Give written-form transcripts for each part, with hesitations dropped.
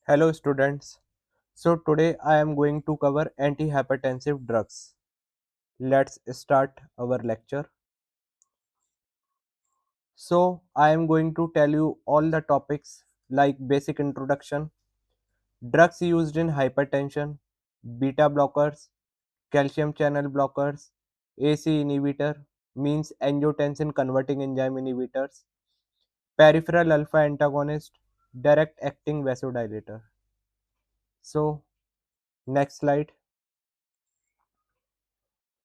Hello students. So today I am going to cover antihypertensive drugs. Let's start our lecture. So I am going to tell you all the topics like basic introduction, drugs used in hypertension, beta blockers, calcium channel blockers, AC inhibitor means angiotensin converting enzyme inhibitors, peripheral alpha antagonist, direct acting vasodilator. So next slide.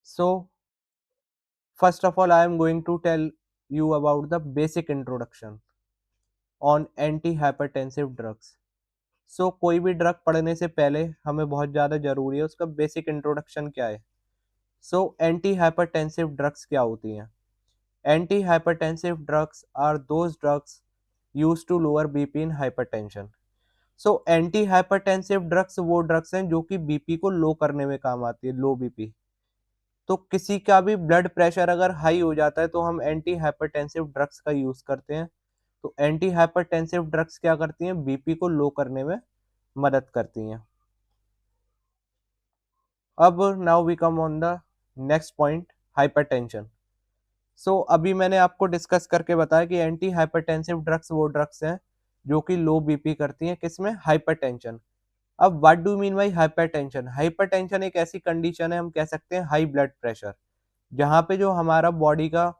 So first of all, I am going to tell you about the basic introduction on antihypertensive drugs. सो कोई भी drug पढ़ने से पहले हमें बहुत ज़्यादा ज़रूरी है उसका बेसिक इंट्रोडक्शन क्या है. सो एंटी हाइपरटेंसिव ड्रग्स क्या होती हैं. Anti hypertensive drugs are those drugs used to lower BP in hypertension. So anti hypertensive drugs वो ड्रग्स हैं जो कि बीपी को लो करने में काम आती है, लो बीपी. तो किसी का भी ब्लड प्रेशर अगर हाई हो जाता है तो हम एंटी हाइपरटेंसिव ड्रग्स का यूज करते हैं. तो एंटी हाइपरटेंसिव ड्रग्स क्या करती हैं, बीपी को लो करने में मदद करती हैं. अब now we come on the next point, hypertension. So अभी मैंने आपको डिस्कस करके बताया कि एंटी हाइपरटेंसिव ड्रग्स वो ड्रग्स हैं जो कि लो बीपी करती हैं, किसमें, हाइपरटेंशन. अब what do mean by hypertension. Hypertension एक ऐसी कंडीशन है, हम कह सकते हैं हाई ब्लड प्रेशर, जहाँ पे जो हमारा बॉडी का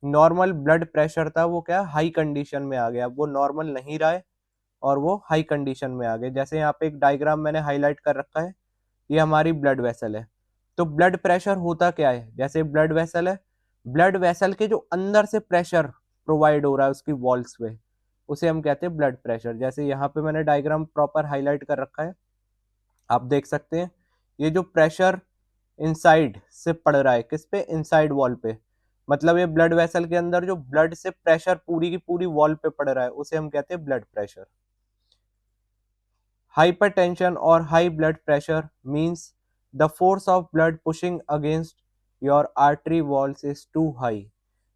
नॉर्मल ब्लड प्रेशर था वो क्या हाई कंडीशन में आ गया, वो नॉर्मल नहीं रहा है और वो हाई कंडीशन में आ गया. जैसे यहाँ पे एक डायग्राम मैंने हाईलाइट कर रखा है, ये हमारी ब्लड वेसल है. तो ब्लड प्रेशर होता क्या है, जैसे ब्लड वेसल है, ब्लड वेसल के जो अंदर से प्रेशर प्रोवाइड हो रहा है उसकी वॉल्स पे, उसे हम कहते हैं ब्लड प्रेशर. जैसे यहाँ पे मैंने डायग्राम प्रॉपर हाईलाइट कर रखा है, आप देख सकते हैं ये जो प्रेशर इनसाइड से पड़ रहा है, किस पे, इनसाइड वॉल पे, मतलब ये ब्लड वेसल के अंदर जो ब्लड से प्रेशर पूरी की पूरी वॉल पे पड़ रहा है उसे हम कहते हैं ब्लड प्रेशर. हाइपरटेंशन और high blood pressure means the force of blood pushing against your artery walls is too high.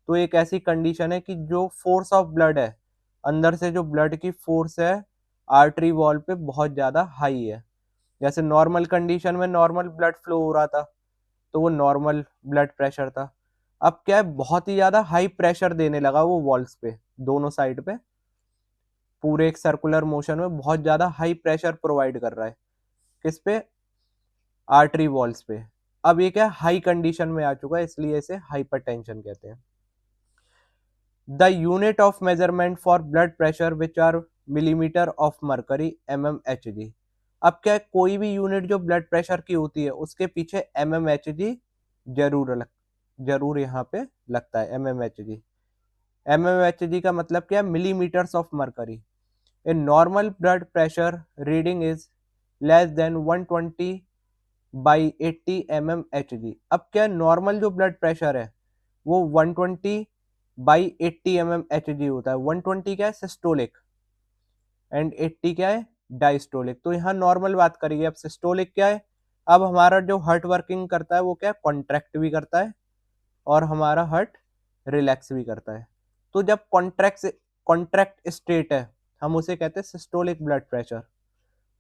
तो एक ऐसी कंडीशन है कि जो फोर्स ऑफ ब्लड है, अंदर से जो ब्लड की फोर्स है आर्टरी वॉल पे बहुत ज्यादा हाई है. जैसे नॉर्मल कंडीशन में नॉर्मल ब्लड फ्लो हो रहा था तो वो नॉर्मल ब्लड प्रेशर था. अब क्या है, बहुत ही ज्यादा हाई प्रेशर देने लगा वो वॉल्स पे, दोनों साइड पे, पूरे एक सर्कुलर मोशन में बहुत ज्यादा हाई प्रेशर प्रोवाइड कर रहा है, किस पे, आर्टरी वॉल्स पे. अब ये क्या हाई कंडीशन में आ चुका है, इसलिए इसे हाइपरटेंशन कहते हैं. The unit of measurement for blood pressure which are millimetre of mercury mmHg. अब क्या है, कोई भी यूनिट जो ब्लड प्रेशर की होती है उसके पीछे mmHg जरूर यहाँ पे लगता है, mmHg. mmHg का मतलब क्या है, millimetres of mercury. A normal blood pressure reading is less than 120 by 80 mmHg. अब क्या नॉर्मल जो ब्लड प्रेशर है वो 120 बाई 80 mmHg होता है. 120 क्या है, सिस्टोलिक, एंड 80 क्या है, डायस्टोलिक. तो यहाँ नॉर्मल बात करिए. अब सिस्टोलिक क्या है, अब हमारा जो हार्ट वर्किंग करता है वो क्या है, कॉन्ट्रैक्ट भी करता है और हमारा हार्ट रिलैक्स भी करता है. तो जब कॉन्ट्रैक्ट स्टेट है हम उसे कहते हैं सिस्टोलिक ब्लड प्रेशर.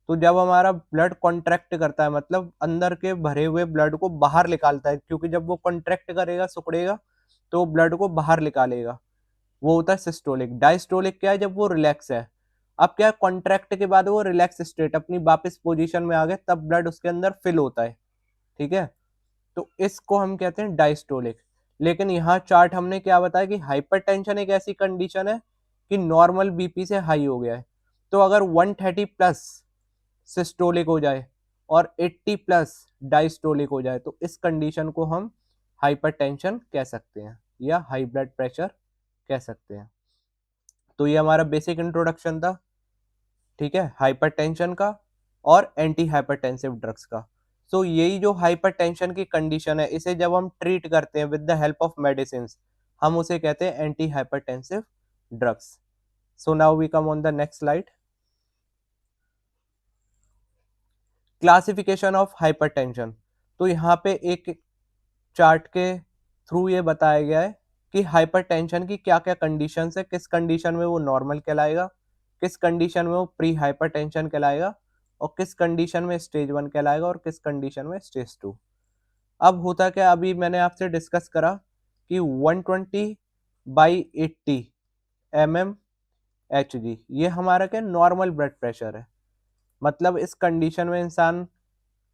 तो जब हमारा ब्लड कॉन्ट्रैक्ट करता है मतलब अंदर के भरे हुए ब्लड को बाहर निकालता है, क्योंकि जब वो कॉन्ट्रैक्ट करेगा, सिकुड़ेगा, तो ब्लड को बाहर निकालेगा, वो होता है सिस्टोलिक. डायस्टोलिक क्या है, जब वो रिलैक्स है. अब क्या है, कॉन्ट्रैक्ट के बाद वो रिलैक्स स्टेट अपनी वापस पोजीशन में आ गए, तब ब्लड उसके अंदर फिल होता है. ठीक है, तो इसको हम कहते हैं डायस्टोलिक. लेकिन यहाँ चार्ट हमने क्या बताया कि हाइपरटेंशन एक ऐसी कंडीशन है कि नॉर्मल बीपी से हाई हो गया है. तो अगर 130 प्लस सिस्टोलिक हो जाए और 80 प्लस डायस्टोलिक हो जाए तो इस कंडीशन को हम हाइपरटेंशन कह सकते हैं या हाई ब्लड प्रेशर कह सकते हैं. तो ये हमारा बेसिक इंट्रोडक्शन था, ठीक है, हाइपरटेंशन का और एंटी हाइपरटेंसिव ड्रग्स का. सो यही जो हाइपरटेंशन की कंडीशन है इसे जब हम ट्रीट करते हैं with the help of medicine, हम उसे कहते हैं anti hypertensive drugs. So now we come on the next slide. Classification of hypertension. तो यहाँ पे एक चार्ट के थ्रू ये बताया गया है कि हाइपरटेंशन की क्या क्या कंडीशंस है, किस कंडीशन में वो नॉर्मल कहलाएगा, किस कंडीशन में वो प्री हाइपरटेंशन कहलाएगा और किस कंडीशन में स्टेज 1 कहलाएगा और किस कंडीशन में स्टेज 2। अब होता क्या, अभी मैंने आपसे डिस्कस करा कि 120/80 mmHg ये हमारा क्या नॉर्मल ब्लड प्रेशर है। मतलब इस कंडीशन में इंसान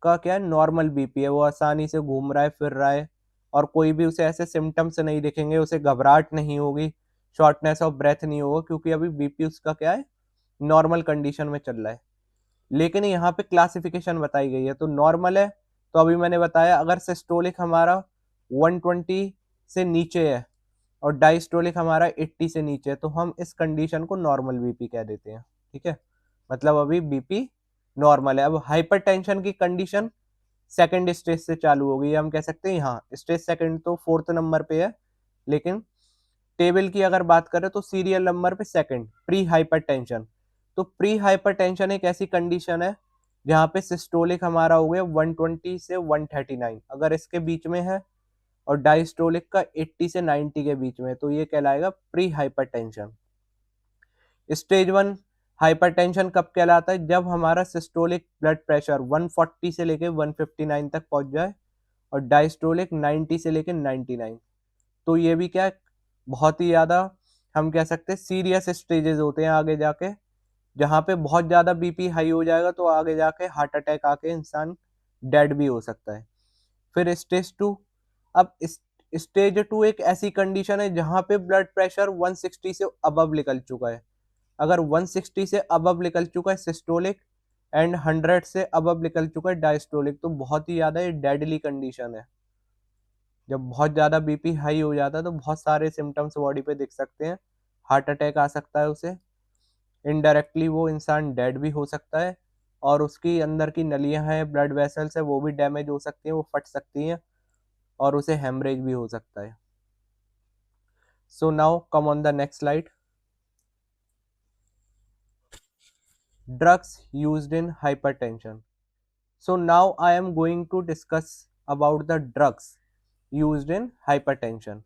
का क्या नॉर्मल बीपी है, वो आसानी से घूम रहा है, फिर रहा है और कोई भी उसे ऐसे सिम्टम्स नहीं दिखेंगे, उसे घबराहट नहीं होगी, शॉर्टनेस ऑफ ब्रेथ नहीं होगा, क्योंकि अभी बीपी उसका क्या है नॉर्मल कंडीशन में चल रहा है। लेकिन यहाँ पे क्लासिफिकेशन बताई गई है, तो नॉर्मल है तो अभी मैंने बताया अगर सिस्टोलिक हमारा 120 से नीचे है और डायस्टोलिक हमारा 80 से नीचे है तो हम इस कंडीशन को नॉर्मल बीपी कह देते हैं। ठीक है, मतलब अभी बीपी नॉर्मल है। अब हाइपरटेंशन की कंडीशन सेकंड स्टेज से चालू हो गई, हम कह सकते हैं यहाँ स्टेज सेकंड तो 4th नंबर पे है, लेकिन टेबल की अगर बात करें तो सीरियल नंबर पे सेकंड प्री हाइपरटेंशन। तो प्री हाइपरटेंशन एक ऐसी कंडीशन है जहाँ पे सिस्टोलिक हमारा हो गया 120 से 139 अगर इसके बीच में है और डायस्टोलिक का 80 से 90 के बीच में, तो ये कहलाएगा प्री हाइपरटेंशन। स्टेज 1 हाइपरटेंशन कब कहलाता है, जब हमारा सिस्टोलिक ब्लड प्रेशर 140 से लेके 159 तक पहुंच जाए और डायस्टोलिक 90 से लेके 99। तो ये भी क्या बहुत ही ज्यादा हम कह सकते हैं सीरियस स्टेजेस होते हैं आगे जाके, जहाँ पे बहुत ज्यादा बीपी हाई हो जाएगा तो आगे जाके हार्ट अटैक आके इंसान डेड भी हो सकता है। फिर स्टेज 2, अब स्टेज 2 एक ऐसी कंडीशन है जहाँ पे ब्लड प्रेशर 160 से अबव निकल चुका है। अगर 160 से अबव निकल चुका है सिस्टोलिक एंड 100 से अबव निकल चुका है डायस्टोलिक, तो बहुत ही ज्यादा ये डेडली कंडीशन है। जब बहुत ज्यादा बीपी हाई हो जाता है तो बहुत सारे सिम्टम्स बॉडी पे दिख सकते हैं, हार्ट अटैक आ सकता है उसे, इनडायरेक्टली वो इंसान डेड भी हो सकता है और उसकी अंदर की नलियां हैं ब्लड वेसल्स है वो भी डैमेज हो सकती हैं, वो फट सकती हैं और उसे हेमरेज भी हो सकता है। सो now come on the next slide. Drugs used in hypertension. So now I am going to discuss about the drugs used in hypertension,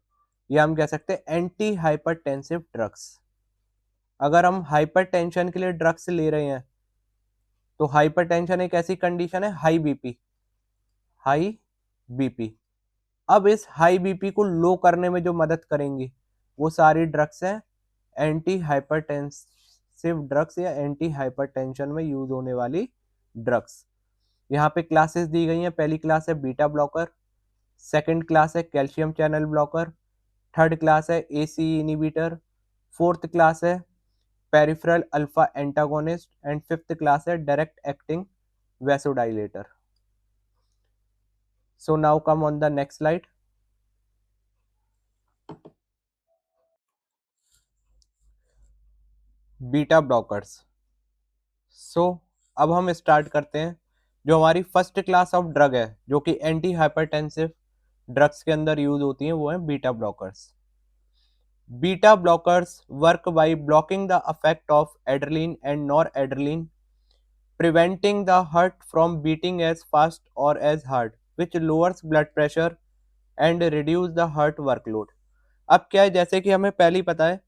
या हम कह सकते हैं एंटी हाइपरटेंसिव ड्रग्स। अगर हम हाइपरटेंशन के लिए ड्रग्स ले रहे हैं तो हाइपरटेंशन एक ऐसी कंडीशन है हाई बीपी, हाई बीपी। अब इस हाई बीपी को लो करने में जो मदद करेंगी वो सारी ड्रग्स हैं एंटी हाइपरटेंसिव ड्रग्स या एंटी हाइपरटेंशन में यूज होने वाली ड्रग्स। यहाँ पे क्लासेस दी गई हैं, पहली क्लास है बीटा ब्लॉकर, सेकंड क्लास है calcium channel blocker, third class है एसी इनिबिटर, फोर्थ क्लास है peripheral alpha antagonist and fifth class है direct acting vasodilator. So now come on the next slide. Beta blockers. So अब हम start करते हैं। जो हमारी फर्स्ट क्लास ऑफ ड्रग है जो कि एंटी हाइपरटेंसिव ड्रग्स के अंदर यूज होती हैं वो है beta blockers. Beta blockers work by blocking the effect of adrenaline and noradrenaline, preventing the heart from beating as fast or as hard, which lowers blood pressure and reduce the heart workload। अब क्या है, जैसे कि हमें पहले ही पता है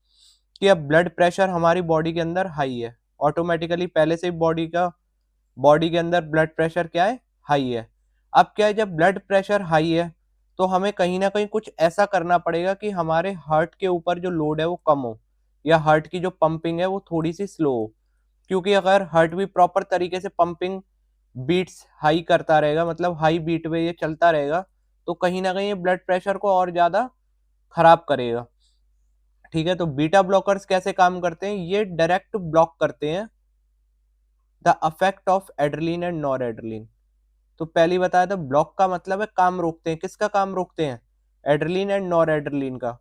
कि अब ब्लड प्रेशर हमारी बॉडी के अंदर हाई है, ऑटोमेटिकली पहले से ही बॉडी के अंदर ब्लड प्रेशर क्या है हाई है। अब क्या है, जब ब्लड प्रेशर हाई है तो हमें कहीं ना कहीं कुछ ऐसा करना पड़ेगा कि हमारे हार्ट के ऊपर जो लोड है वो कम हो या हार्ट की जो पंपिंग है वो थोड़ी सी स्लो हो। क्योंकि अगर हार्ट भी प्रॉपर तरीके से पंपिंग बीट्स हाई करता रहेगा, मतलब हाई बीट पे ये चलता रहेगा, तो कहीं ना कहीं ये ब्लड प्रेशर को और ज्यादा खराब करेगा। ठीक है, तो बीटा ब्लॉकर्स कैसे काम करते हैं, ये डायरेक्ट ब्लॉक करते हैं the affect of adrenaline and nor adrenaline. तो पहले ही बताया था ब्लॉक का मतलब है काम रोकते हैं, किसका काम रोकते हैं एड्रेलिन एंड नॉर एड्रेलिन का।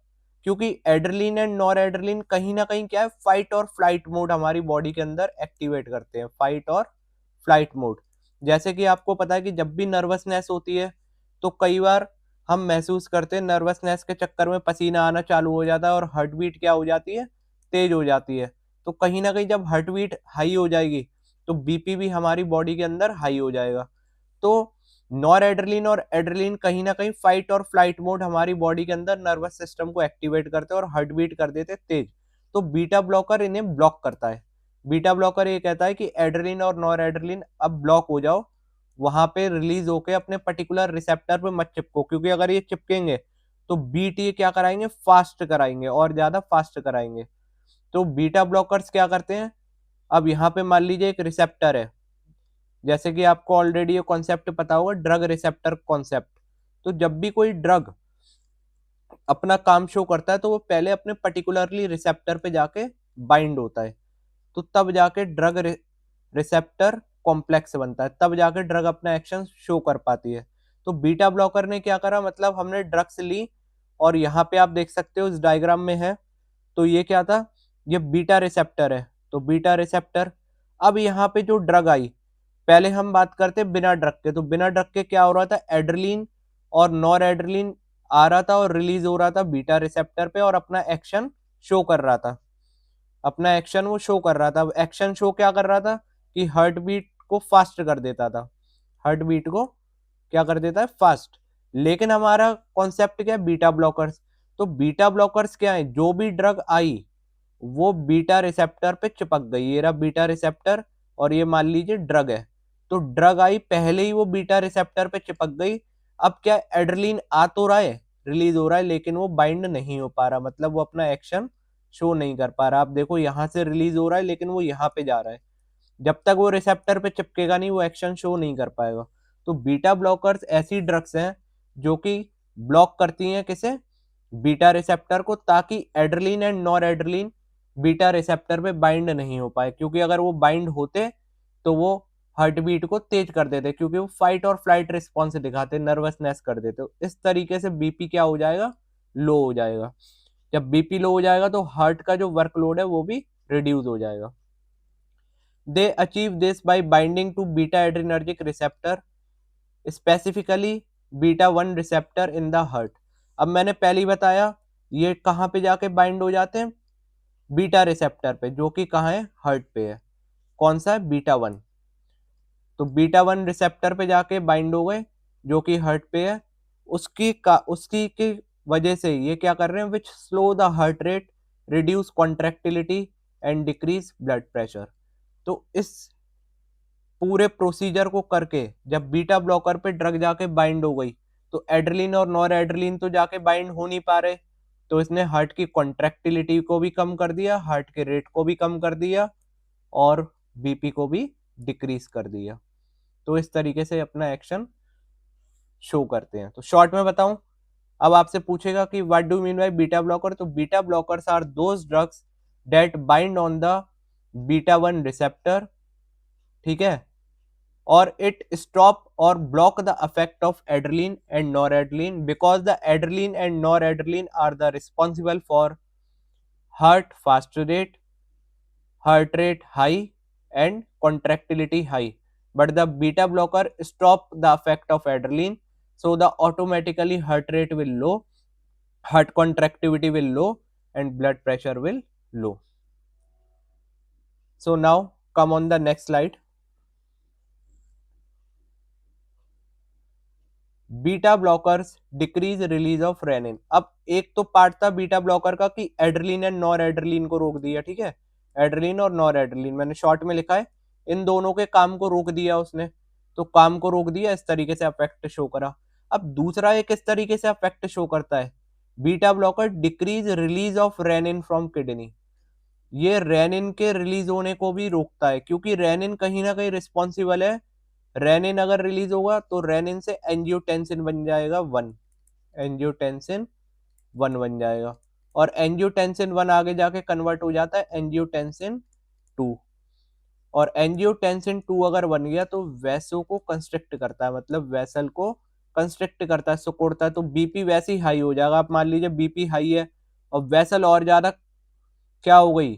क्योंकि एड्रेलिन एंड नॉर एड्रेलिन कहीं ना कहीं क्या है फाइट और फ्लाइट मोड हमारी बॉडी के अंदर एक्टिवेट करते हैं, फाइट और फ्लाइट मोड। जैसे कि आपको पता है कि जब भी नर्वसनेस होती है तो कई बार हम महसूस करते हैं नर्वसनेस के चक्कर में पसीना आना चालू हो जाता है और हार्ट बीट क्या हो जाती है तेज हो जाती है। तो कहीं ना कहीं जब हार्ट बीट हाई हो जाएगी तो बीपी भी हमारी बॉडी के अंदर हाई हो जाएगा। तो नॉर एड्रेलिन और एड्रेलिन कहीं ना कहीं फाइट और फ्लाइट मोड हमारी बॉडी के अंदर नर्वस सिस्टम को एक्टिवेट करते हैं और हार्ट बीट कर देते तेज। तो बीटा ब्लॉकर इन्हें ब्लॉक करता है। बीटा ब्लॉकर ये कहता है कि एड्रेलिन और नॉर एड्रेलिन अब ब्लॉक हो जाओ, वहां पे रिलीज होके अपने पर्टिकुलर रिसेप्टर पे मत चिपको, क्योंकि अगर ये चिपकेंगे तो बीट ये क्या कराएंगे, फास्ट कराएंगे और ज्यादा फास्ट कराएंगे। तो बीटा ब्लॉकर्स क्या करते हैं, अब यहाँ पे मान लीजिए एक रिसेप्टर है, जैसे कि आपको ऑलरेडी ये कॉन्सेप्ट पता होगा, ड्रग रिसेप्टर कॉन्सेप्ट। तो जब भी कोई ड्रग अपना काम शो करता है तो वो पहले अपने पर्टिकुलरली रिसेप्टर पे जाके बाइंड होता है, तो तब जाके ड्रग रिसेप्टर कॉम्प्लेक्स बनता है, तब जाके ड्रग अपना एक्शन शो कर पाती है। तो बीटा ब्लॉकर ने क्या करा, मतलब हमने ड्रग्स ली और यहाँ पे आप देख सकते हो इस डायग्राम में है, तो ये क्या था, ये बीटा रिसेप्टर है, तो बीटा रिसेप्टर। अब यहाँ पे जो ड्रग आई, पहले हम बात करते बिना ड्रग के, तो बिना ड्रग के क्या हो रहा था, एड्रेलिन और नॉर एड्रेलिन आ रहा था और रिलीज हो रहा था बीटा रिसेप्टर पे और अपना एक्शन शो कर रहा था, अपना एक्शन वो शो कर रहा था। अब एक्शन शो क्या कर रहा था कि हार्ट बीट को फास्ट कर देता था, हार्ट बीट को क्या कर देता है, फास्ट। लेकिन हमारा कॉन्सेप्ट क्या है, बीटा ब्लॉकर्स। तो बीटा ब्लॉकर्स क्या है, जो भी ड्रग आई वो बीटा रिसेप्टर पे चिपक गई, ये रहा बीटा रिसेप्टर और ये मान लीजिए ड्रग है, तो ड्रग आई पहले ही वो बीटा रिसेप्टर पे चिपक गई। अब क्या, एड्रेलिन आ तो रहा है, रिलीज हो रहा है, लेकिन वो बाइंड नहीं हो पा रहा, मतलब वो अपना एक्शन शो नहीं कर पा रहा। आप देखो यहाँ से रिलीज हो रहा है लेकिन वो यहाँ पे जा रहा है, जब तक वो रिसेप्टर पे चिपकेगा नहीं वो एक्शन शो नहीं कर पाएगा। तो बीटा ब्लॉकर्स ऐसी ड्रग्स हैं जो कि ब्लॉक करती हैं किसे, बीटा रिसेप्टर को, ताकि adrenaline and nor adrenaline beta receptor पे बाइंड नहीं हो पाए, क्योंकि अगर वो बाइंड होते तो वो हार्ट बीट को तेज कर देते, क्योंकि वो फाइट और फ्लाइट रिस्पॉन्स दिखाते, नर्वसनेस कर देते। इस तरीके से बीपी क्या हो जाएगा, लो हो जाएगा। जब बीपी लो हो जाएगा तो हार्ट का जो वर्कलोड है वो भी रिड्यूस हो जाएगा। They achieve this by binding to beta adrenergic receptor, specifically beta 1 receptor in the heart. अब मैंने पहले ही बताया ये कहाँ पे जाके बाइंड हो जाते हैं, बीटा रिसेप्टर पे, जो कि कहाँ है, हार्ट पे है। कौन सा है, बीटा 1। तो बीटा 1 रिसेप्टर पे जाके बाइंड हो गए जो कि हार्ट पे है, उसकी की वजह से ये क्या कर रहे हैं, which slow the heart rate, reduce contractility and decrease blood pressure. तो इस पूरे प्रोसीजर को करके जब बीटा ब्लॉकर पे ड्रग जाके बाइंड हो गई तो एड्रेलिन और नॉर एड्रेलिन तो जाके बाइंड हो नहीं पा रहे, तो इसने हार्ट की कॉन्ट्रेक्टिलिटी को भी कम कर दिया, हार्ट के रेट को भी कम कर दिया और बीपी को भी डिक्रीज कर दिया। तो इस तरीके से अपना एक्शन शो करते हैं। तो शॉर्ट में बताऊं, अब आपसे पूछेगा कि what do mean by beta blocker, तो beta blockers are those drugs that bind on the beta 1 receptor, ठीक है, or it stop or block the effect of adrenaline and noradrenaline, because the adrenaline and noradrenaline are the responsible for heart fast rate, heart rate high and contractility high, but the beta blocker stop the effect of adrenaline, so the automatically heart rate will low, heart contractility will low and blood pressure will low. So now come on the next slide. Beta blockers decrease release of renin. अब एक तो part था beta blocker का कि adrenaline and nor adrenaline को रोक दिया, ठीक है, एड्रेलिन और नॉर एड्रेलिन मैंने शॉर्ट में लिखा है, इन दोनों के काम को रोक दिया उसने, तो काम को रोक दिया, इस तरीके से अफेक्ट शो करा। अब दूसरा एक इस तरीके से अफेक्ट शो करता है, beta blocker decrease release of renin from kidney, ये रेनिन के रिलीज होने को भी रोकता है, क्योंकि रेनिन कहीं ना कहीं रिस्पॉन्सिबल है, रेनिन अगर रिलीज होगा तो रेनिन से एंजियोटेंसिन बन जाएगा 1, एंजियोटेंसिन 1 बन जाएगा, और एंजियोटेंसिन 1 आगे जाके कन्वर्ट हो जाता है एंजियोटेंसिन 2, और एंजियोटेंसिन 2 अगर बन गया तो वैसो को कंस्ट्रिक्ट करता है, मतलब वेसल को कंस्ट्रिक्ट करता है, सिकुड़ता है, तो बीपी वैसे ही हाई हो जाएगा। आप मान लीजिए बीपी हाई है और वेसल और ज्यादा क्या हो गई,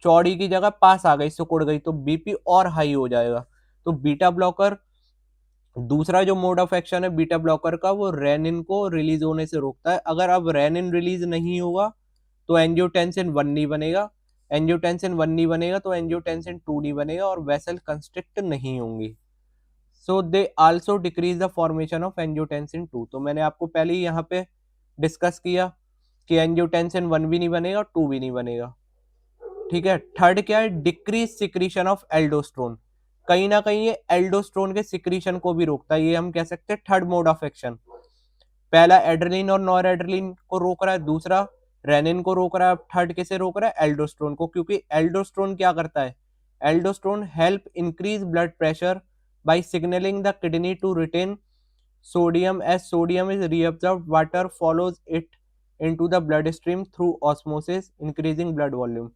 चौड़ी की जगह पास आ गई, सिकुड़ गई, तो बीपी और हाई हो जाएगा। तो बीटा ब्लॉकर दूसरा जो मोड ऑफ एक्शन है बीटा ब्लॉकर का, वो रेनिन को रिलीज होने से रोकता है। अगर अब रेनिन रिलीज नहीं होगा तो एंजियोटेंसिन 1 नहीं बनेगा, एंजियोटेंसिन 1 नहीं बनेगा तो एंजियोटेंसिन 2 नहीं बनेगा और वेसल कंस्ट्रिक्ट नहीं होंगी। So they also decrease the formation of angiotensin 2। तो मैंने आपको पहले ही यहाँ पे डिस्कस किया कि एंजियोटेंसिन 1 भी नहीं बनेगा, 2 भी नहीं बनेगा। ठीक है। थर्ड क्या है, डिक्रीज सिक्रीशन ऑफ एल्डोस्ट्रोन, कहीं ना कहीं ये एल्डोस्ट्रोन के सिक्रीशन को भी रोकता है, ये हम कह सकते हैं थर्ड मोड ऑफ एक्शन। पहला एड्रेलिन और नॉर एड्रेलिन को रोक रहा है, दूसरा रेनिन को रोक रहा है, थर्ड किसे रोक रहा है, एल्डोस्ट्रोन को, क्योंकि एल्डोस्ट्रोन क्या करता है, aldosterone help increase blood pressure by signalling the kidney to retain sodium as sodium is reabsorbed water follows it into the blood stream through osmosis increasing blood volume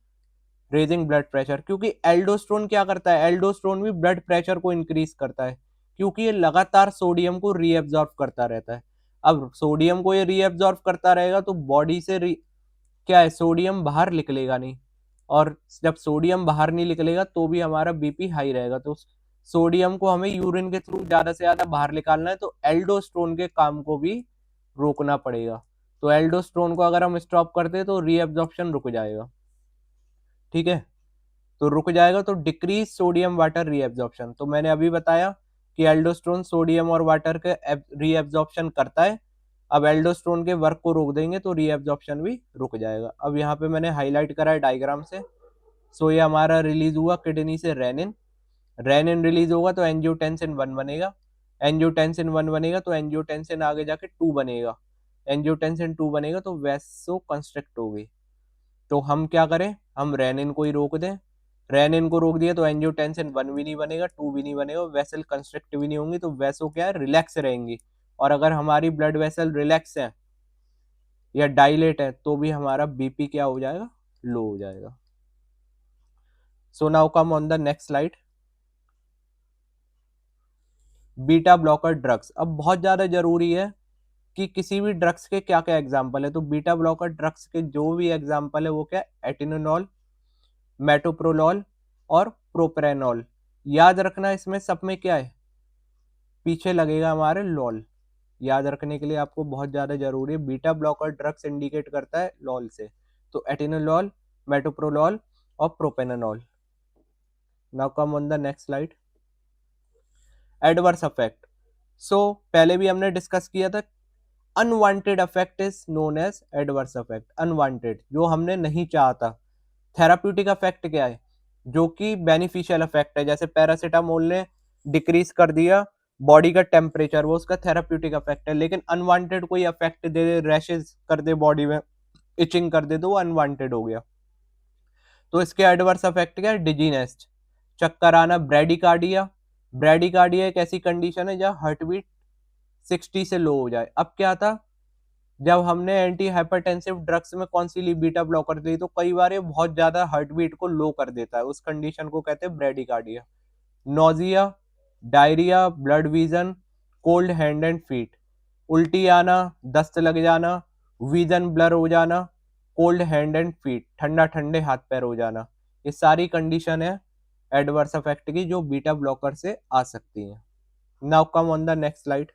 raising blood pressure. क्योंकि एल्डोस्ट्रोन क्या करता है, एल्डोस्ट्रोन भी blood pressure को increase करता है, क्योंकि ये लगातार सोडियम को रीएब्जॉर्ब करता रहता है। अब सोडियम को ये रीएब्जॉर्ब करता रहेगा तो बॉडी से क्या है, सोडियम बाहर निकलेगा नहीं, और जब सोडियम बाहर नहीं निकलेगा तो भी हमारा बीपी हाई रहेगा। तो सोडियम को हमें यूरिन के थ्रू ज्यादा से ज्यादा बाहर निकालना है, तो एल्डोस्ट्रोन के काम को भी रोकना पड़ेगा। तो एल्डोस्ट्रोन को अगर हम स्टॉप करते हैं तो रीएब्जॉर्प्शन रुक जाएगा। ठीक है, तो रुक जाएगा, तो डिक्रीज सोडियम वाटर रीएब्जॉर्प्शन। तो मैंने अभी बताया कि एल्डोस्ट्रोन सोडियम और वाटर के रीएब्जॉर्प्शन करता है। अब एल्डोस्ट्रोन के वर्क को रोक देंगे तो रीएब्जॉर्प्शन भी रुक जाएगा। अब यहाँ पे मैंने हाईलाइट करा है डायग्राम से। सो ये हमारा रिलीज हुआ किडनी से रेनिन, रेनिन रिलीज होगा तो एंजियोटेंसिन 1 बनेगा, एंजियोटेंसिन 1 बनेगा तो एंजियोटेंसिन आगे जाके 2 बनेगा, एंजियोटेंसिन 2 बनेगा तो वैसो कंस्ट्रिक्ट होगी। तो हम क्या करें, हम रेनिन को ही रोक दें, रेनिन को रोक दिया तो एंजियोटेंसिन 1 भी नहीं बनेगा, 2 भी नहीं बनेगा, वेसल कंस्ट्रिक्ट भी नहीं होंगी, तो वैसो क्या है, रिलैक्स रहेंगी। और अगर हमारी ब्लड वेसल रिलैक्स है या डायलेट है तो भी हमारा बीपी क्या हो जाएगा, लो हो जाएगा। सो now come on the next slide, beta blocker drugs. अब बहुत ज्यादा जरूरी है कि किसी भी ड्रग्स के क्या क्या एग्जाम्पल है, तो बीटा ब्लॉकर ड्रग्स के जो भी एग्जाम्पल है वो क्या, एटिनोल, मेटोप्रोलॉल और प्रोप्रेनॉल। याद रखना इसमें सब में क्या है, पीछे लगेगा हमारे लॉल, याद रखने के लिए आपको बहुत ज्यादा जरूरी है। बीटा ब्लॉकर ड्रग्स इंडिकेट करता है लॉल से, तो एटिनोल, मेटोप्रोलॉल और propranolol. Now come on the next slide, adverse effect. So पहले भी हमने डिस्कस किया था, unwanted effect is known as adverse effect, unwanted जो हमने नहीं चाहा था। थेराप्यूटिक अफेक्ट क्या है, जो कि बेनिफिशियल अफेक्ट है, जैसे पैरासिटामोल ने डिक्रीज कर दिया बॉडी का टेम्परेचर, वो उसका थेराप्यूटिक अफेक्ट है। लेकिन अनवांटेड कोई अफेक्ट दे दे, रैशेस कर दे बॉडी में, इचिंग कर दे, तो वो अनवांटेड हो गया। तो इसके एडवर्स अफेक्ट क्या है, डिजीनेस, चक्कर आना, ब्रेडिकार्डिया। ब्रेडिकार्डिया एक ऐसी कंडीशन है जहाँ हार्ट बीट 60 से लो हो जाए। अब क्या था, जब हमने एंटी हाइपरटेंसिव ड्रग्स में कौन सी ली, बीटा ब्लॉकर ली, तो कई बार ये बहुत ज्यादा हार्ट बीट को लो कर देता है, उस कंडीशन को कहते हैं bradycardia. Nausea, diarrhoea, blood vision, cold hand and feet, उल्टी आना, दस्त लग जाना, विजन ब्लर हो जाना, कोल्ड हैंड एंड फीट, ठंडा ठंडे हाथ पैर हो जाना, ये सारी कंडीशन है एडवर्स इफेक्ट की जो बीटा ब्लॉकर से आ सकती है। Now come on the next slide,